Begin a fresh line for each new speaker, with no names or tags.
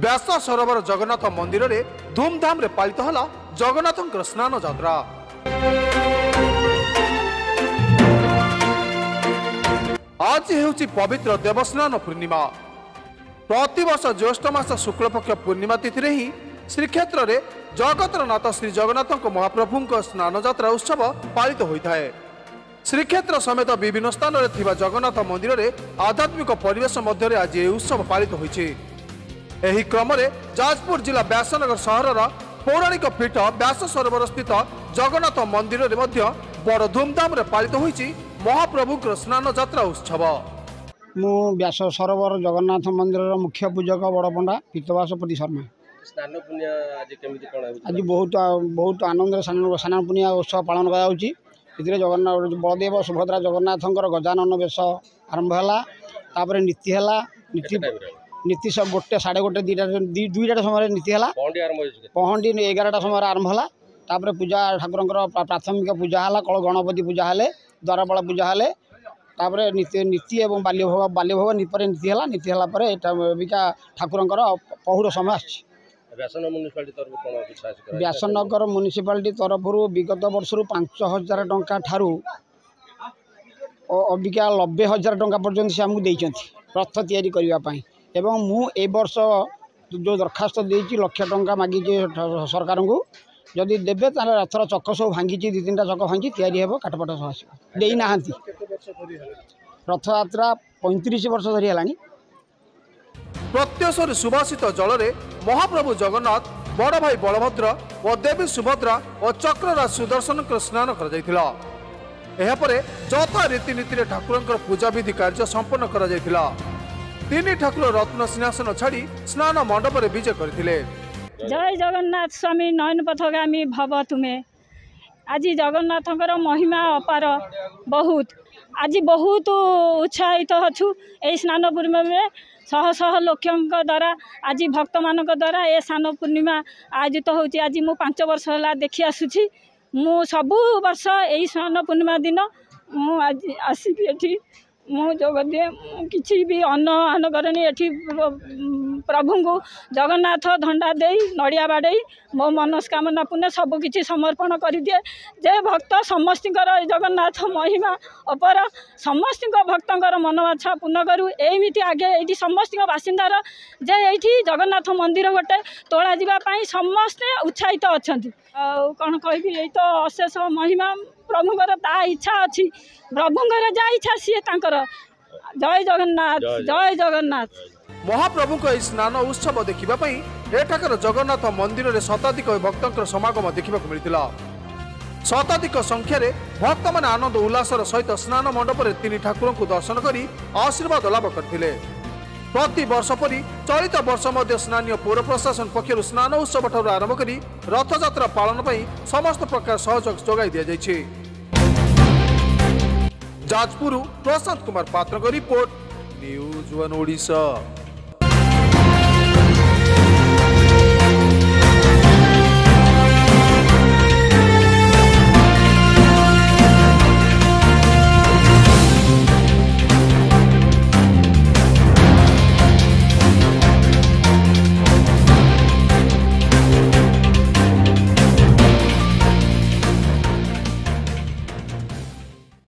व्यास सरोवर जगन्नाथ मंदिर रे धूमधाम रे पालित हला जगन्नाथंकर स्नान यात्रा। आज हेउची पवित्र देवस्नान पूर्णिमा। प्रतिवर्ष ज्येष्ठ मास शुक्लपक्ष पूर्णिमा तिथि रे ही श्रीक्षेत्र रे जगतरनाथ श्री जगन्नाथ महाप्रभु स्नान यात्रा उत्सव पालित होता है। श्रीक्षेत्र समेत विभिन्न स्थान रे थिबा जगन्नाथ मंदिर रे आध्यात्मिक परिवेश मध्य रे आज यह उत्सव पालित होइछि। एही क्रम रे जाजपुर जिला व्यासनगर सहरर पौराणिक पीठ व्यास सरोवर स्थित जगन्नाथ मंदिर रे मध्य बड़ धूमधाम रे पालित होइछि महाप्रभुଙ୍କର स्नान यात्रा उत्सव।
मु व्यास सरोवर जगन्नाथ मंदिर मुख्य पूजक बड़ पंडा पीतवासपति शर्मा।
स्नान पुण्य आज केमिति कोन होउछि?
आज बहुत आनंद स्नान पुण्य उत्सव पालन करा होउछि। इतरे जगन्नाथ बलदेव सुभद्रा जगन्नाथंकर गजानन वेश आरंभ हला। तापर नीति हला। नीति सब गोटे 1:30 2टा समय नीति हला। पहंडी 11टा समय आरंभ हला। तापर पूजा ठाकुरंकर प्राथमिक पूजा हला। कल गणपति पूजा हले, द्वारपाल पूजा हले। तापर नीति एवं बाल्यभोग निपरे नीति हला। नीति हला परे एटा ठाकुरंकर पहुड़ समय आछि। व्यासनगर म्युनिसिपालिटी तरफ विगत वर्ष 5,000 टंका ठारू अबिका 90,000 टंका पर्यंत से आमको देइछंती रथ तैयारी करिवा पई। एवं मु ए वर्ष जो दरखास्त देइछि 1,00,000 टंका मागी सरकार को जदि देबे ताले रथर चक्क सब भांगी 2-3टा चक्क भांगी तैयारी हेबो काटपाट सब आसीबो। देई नाहंती रथ यात्रा 35 वर्ष धरि हलानी।
प्रत्यक्षर सुभाषित जल रे महाप्रभु जगन्नाथ बड़ भाई बलभद्र और देवी सुभद्रा और चक्रराज सुदर्शन स्नान कर जाइथिला। एहा परे जता रीतिनीति रे ठाकुरंकर पूजा विधि कार्य संपन्न करा जाइथिला। तीन ठाकुर रत्न सिंहासन छाड़ी स्नान मंडप रे विजय करथिले।
जय जगन्नाथ स्वामी नयन पथगामी भव तुमे। आज जगन्नाथंकर महिमा अपार बहुत। आज बहुत उत्साहित अच्छु। ए स्नान पूर्णिमा में शह शह लोकों द्वारा आज भक्त मान द्वारा ए स्नान पूर्णिमा आयोजित होची। आज मु 5 वर्ष होला देखि आसुची। मु सबु वर्ष ए स्नान पूर्णिमा दिन मु आज आसिबी एठी मु जोग दिए। किछि भी अन्न आन करनी एठी प्रभु को जगन्नाथ धंडा दे नड़िया बाड़े मो मनस्कामना पुण्य सब किछि समर्पण कर दिए। जे भक्त समस्तिकर जगन्नाथ महिमा अपर समस्तिक भक्तंकर मनवाछा पूर्ण करू। एमिति आगे एठी समस्तिक बासिंदार जे एठी जगन्नाथ मंदिर गोटे तोला जिबा पई समस्ते उत्साहित अछंती। कौन कहबी ये तो अशेष महिमा प्रभुंकर ता इच्छा अच्छी। प्रभुंकर जा इच्छा सी तांकर। जय जगन्नाथ जय जगन्नाथ।
महाप्रभु को स्नान उत्सव देखिबा पई एठाकर जगन्नाथ मंदिर रे शताधिक भक्तंकर समागम देखिबा को मिलितिला। शताधिक संख्या रे भक्त माने आनंद उल्लासर सहित स्नान मंडप रे तीन ठाकुर को दर्शन करी आशीर्वाद लाभ करथिले। प्रति वर्ष परी चलित वर्ष मध्य स्थानीय पौर प्रशासन पक्षर स्नान उत्सव ठाकुर आरंभ करी रथ यात्रा पालन पई समस्त प्रकार सहयोग जोगाई दिया जायछि। जाजपुर प्रशांत कुमार पात्र को रिपोर्ट न्यूज 1 ओडिशा।